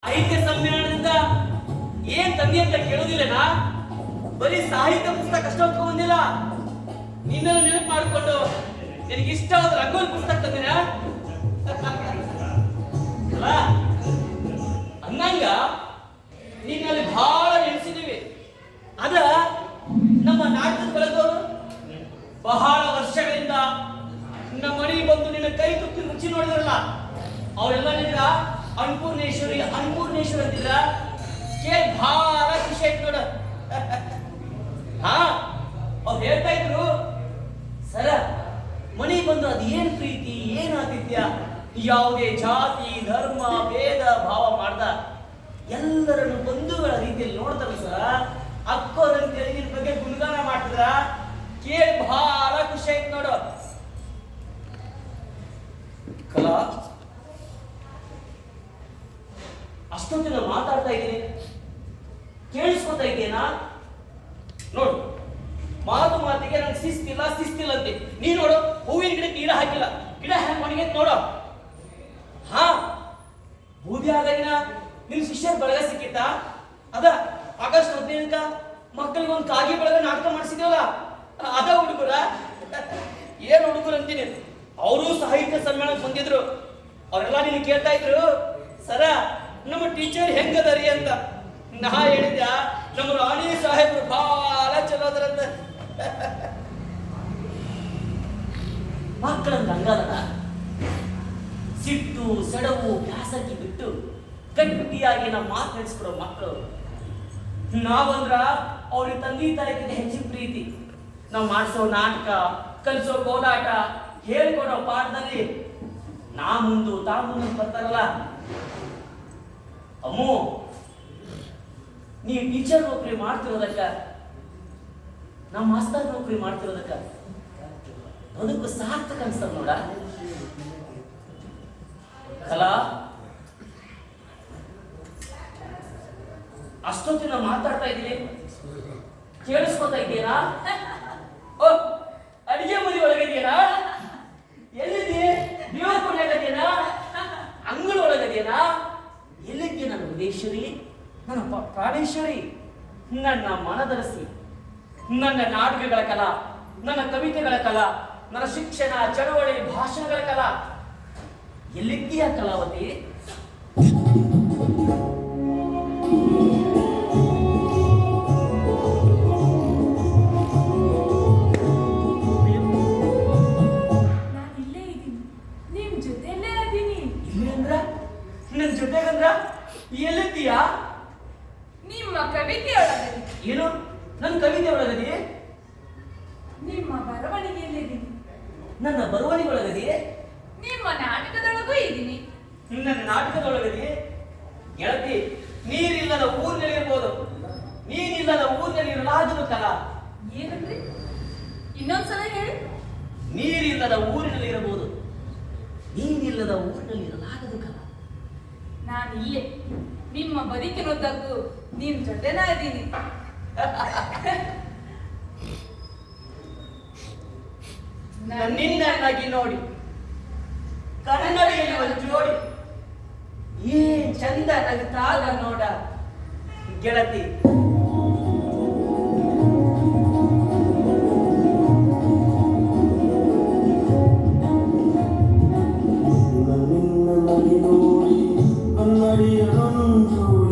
ಸಾಹಿತ್ಯ ಸಮ್ಮೇಳನದಿಂದ ಏನ್ ತಂದೆ ಅಂತ ಕೇಳೋದಿಲ್ಲನಾ? ಬರೀ ಸಾಹಿತ್ಯ ಪುಸ್ತಕ ಅಷ್ಟ ಬಂದಿಲ್ಲ, ನಿನ್ನನ್ನು ನೆನಪು ಮಾಡಿಕೊಂಡು ನಿನಗೆ ಇಷ್ಟವಾದ ರಂಗೋಲಿ ಪುಸ್ತಕ ತಂದಿನ ಅಲ್ಲ ಅನ್ನಂಗ ನಿನ್ನಲ್ಲಿ ಬಹಳ ನೆನೆಸಿದೀವಿ. ಅದ ನಮ್ಮ ನಾಟಕದ ಬೆಳೆದವರು ಬಹಳ ವರ್ಷಗಳಿಂದ ನಮ್ಮ ಮನೆಗೆ ಬಂದು ನಿನ್ನ ಕೈ ತುತ್ತಿ ರುಚಿ ನೋಡಿದ್ರಲ್ಲ, ಅವರೆಲ್ಲ ನಿನ್ನ ಅನ್ನಪೂರ್ಣೇಶ್ವರಿ ಅಂತಿದ್ರ ಕೇಳಿ ಬಹಳ ಖುಷಿ ಆಯ್ತು ನೋಡ. ಹಾ, ಅವ್ರು ಹೇಳ್ತಾ ಇದ್ರು, ಸರ ಮನೆಗೆ ಬಂದು ಅದು ಏನ್ ಪ್ರೀತಿ, ಏನ್ ಆತಿಥ್ಯ, ಯಾವುದೇ ಜಾತಿ ಧರ್ಮ ಭೇದ ಭಾವ ಮಾಡ್ದ ಎಲ್ಲರನ್ನು ಬಂಧುಗಳ ರೀತಿಯಲ್ಲಿ ನೋಡ್ತಾರ ಸರ. ಅಕ್ಕೋರನ್ನು ತೆಲುಗಿನ ಬಗ್ಗೆ ಗುಣಗಾನ ಮಾಡ್ತಿದ್ರ ಕೇಳಿ ಬಹಳ ಖುಷಿ ಆಯ್ತು ನೋಡು. ಕಲಾ, ಅಷ್ಟೊತ್ತಿನ ಮಾತಾಡ್ತಾ ಇದ್ದೀನಿ, ಕೇಳಿಸ್ಕೊತಾ ಇದ್ದೇನಾ? ನೋಡು, ಮಾತಿಗೆ ನಂಗೆ ಶಿಸ್ತಿಲ್ಲ ಅಂತೆ. ನೀ ನೋಡು, ಹೂವಿನ ಗಿಡಕ್ಕೆ ನೀರ ಹಾಕಿಲ್ಲ, ಗಿಡ ಹ್ಯಾಂಗ್ ಒಣಗೈತೆ ನೋಡು. ಹಾ, ಬೂದಿ ಆದಾಗಿನ ನಿನ್ ಶಿಷ್ಯರ ಬಳಗ ಸಿಕ್ಕಿತ್ತ? ಅದ ಆಗಸ್ಟ್ 15ಕ ಮಕ್ಕಳಿಗೆ ಒಂದು ಕಾಗಿ ಬಳಗ ನಾಟಕ ಮಾಡಿಸಿದೇವಲ್ಲ, ಅದ ಹುಡುಗರ. ಏನ್ ಹುಡುಗರು ಅಂತೀನಿ, ಅವರು ಸಾಹಿತ್ಯ ಸಮ್ಮೇಳನ ಬಂದಿದ್ರು. ಅವರೆಲ್ಲ ನೀನು ಕೇಳ್ತಾ ಇದ್ರು, ಸರ ನಮ್ಮ ಟೀಚರ್ ಹೆಂಗದರಿ ಅಂತ. ನಾ ಹೇಳಿದ್ಯಾ, ನಮ್ಮ ರಾಣಿ ಸಾಹೇಬ್ರು ಬಹಳ ಚಲೋ ಅದರಂತ. ಮಕ್ಕಳಂದ ಹಂಗಲ್ಲ, ಸಿಟ್ಟು ಸೆಡವು ಬ್ಯಾಸಗಿ ಬಿಟ್ಟು ಗಟ್ಟಿಯಾಗಿ ನಮ್ಮ ಮಾತು ನಡೆಸ್ಕೊಡೋ ಮಕ್ಕಳು. ನಾವಂದ್ರ ಅವ್ರಿಗೆ ತಂದೆ ತಾಯಿಗೆ ಹೆಚ್ಚಿನ ಪ್ರೀತಿ. ನಾವು ಮಾಡಿಸೋ ನಾಟಕ, ಕಲಿಸೋ ಕೋಲಾಟ, ಹೇಳ್ಕೊಡೋ ಪಾಠದಲ್ಲಿ ನಾ ಮುಂದು ತಾ ಮುಂದೆ ಬರ್ತಾರಲ್ಲ. ಅಮ್ಮು, ನೀವು ಟೀಚರ್ ನೌಕರಿ ಮಾಡ್ತಿರೋದಕ್ಕ, ನಮ್ಮ ಮಾಸ್ತರ್ ನೌಕರಿ ಮಾಡ್ತಿರೋದಕ್ಕ ಬದುಕು ಸಾರ್ಥಕ ಅನ್ಸ್ತದ ನೋಡ. ಕಲಾ, ಅಷ್ಟೊತ್ತಿನ ಮಾತಾಡ್ತಾ ಇದ್ದೀನಿ, ಕೇಳಿಸ್ಕೊತಾ ಇದ್ದೀನಾ? ಓ, ಅಡಿಗೆ ಮನೆ ಒಳಗಿದೆಯೇನಾ? ಎಲ್ಲಿದ್ದಿ? ದೇವರ ಕೊನೆಯಲ್ಲಿದೆಯೇನಾ? ಅಂಗಳ ಒಳಗಿದೆಯೇನಾ? ಎಲ್ಲಿದ್ದೆ ನನ್ನ ಉದೇಶ್ವರಿ, ನನ್ನ ಪ್ರಾಣೇಶ್ವರಿ, ನನ್ನ ಮನದರಸಿ, ನನ್ನ ನಾಟಕಗಳ ಕಲಾ, ನನ್ನ ಕವಿತೆಗಳ ಕಲಾ, ನನ್ನ ಶಿಕ್ಷಣ ಚಳವಳಿ ಭಾಷಣಗಳ ಕಲಾ, ಎಲ್ಲಿದ್ದೀಯ ಕಲಾವತಿ? ನನ್ನ ಜೊತೆಗಂದ್ರ ಎಲ್ಲಿದ್ದೀಯ? ನಿಮ್ಮ ಕವಿತೆ ಒಳಗದೆ. ಏನು ನನ್ನ ಕವಿತೆ ಒಳಗದೆ? ನಿಮ್ಮ ಬರವಣಿಗೆಯಲ್ಲಿದ್ದೀನಿ. ನನ್ನ ಬರವಣಿಗೆ ಒಳಗದೆ? ನಿಮ್ಮ ನಾಟಕದೊಳಗೂ ಇದ್ದೀನಿ. ನನ್ನ ನಾಟಕದೊಳಗದೆ? ಗೆಳತಿ, ನೀರಿಲ್ಲದ ಊರಿನಲ್ಲಿರ್ಬೋದು, ನೀನಿಲ್ಲದ ಊರಿನಲ್ಲಿ ಇರಲಾಗದು ಕಲಾ. ಏನಂದ್ರಿ? ಇನ್ನೊಂದ್ಸಲ ಹೇಳಿ. ನೀರಿಲ್ಲದ ಊರಿನಲ್ಲಿ ಇರಬಹುದು, ನೀನಿಲ್ಲದ ಊರಿನಲ್ಲಿ ಇರಲಾಗದು ಕಲಾ. ನಾನು ಇಲ್ಲೇ ನಿಮ್ಮ ಬದುಕಿನೊದ್ದಕ್ಕೂ ನಿಮ್ ಜೊತೆನ ಇದ್ದೀನಿ. ನಿನ್ನಾಗಿ ನೋಡಿ ಕನ್ನಡಿಯಲ್ಲಿ ಒಂದು ಜೋಡಿ ಏನ್ ಚಂದ ನಗುತ್ತಾಗ ನೋಡ ಗೆಳತಿ.